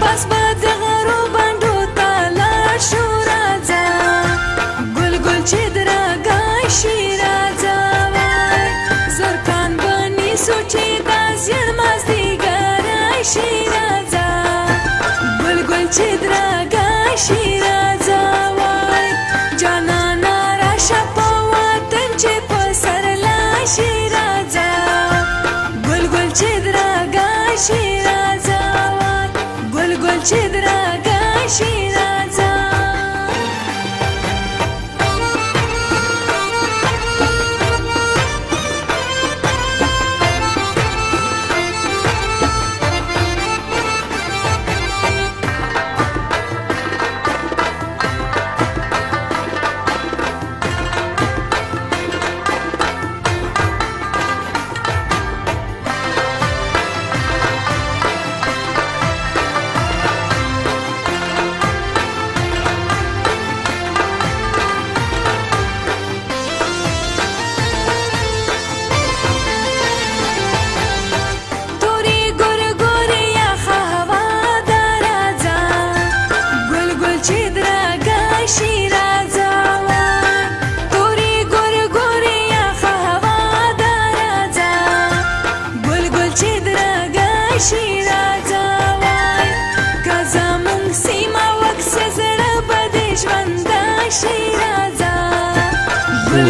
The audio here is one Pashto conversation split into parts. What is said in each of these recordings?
بس بد غرو بندو تالا شو راځه ګل ګل چې درګا شي راځه زرکان بني سوچي دا زړ مازدیګر شي راځه ګل ګل چې درګا شي راځه جانانا راشه په وطن چې په سر لا شي راځه ګل ګل چې درګا شي راځه ګل ګل چې درګا شي راځه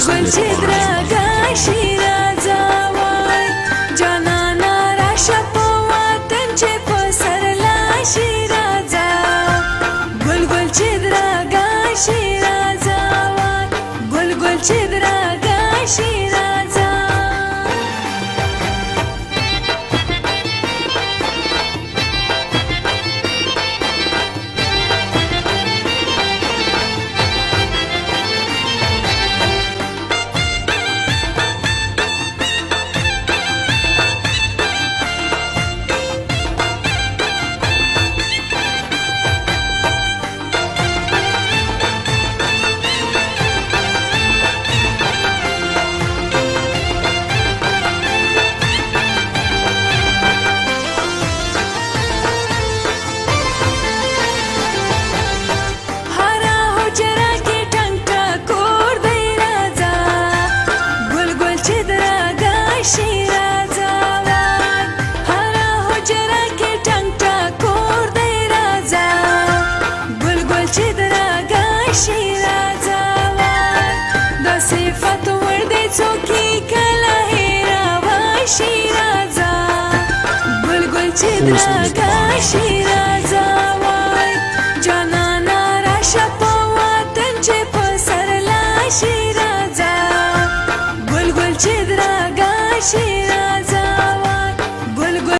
ګل چې درګا شي راځه جانانا راشه په وطن چې په سر لا شي راځه ګل ګل چې درګا شي راځه ګل ګل چې درګا شي راځه صفات ورده څوکي کله هیرا وشي راځه ګل ګل چې درګا شي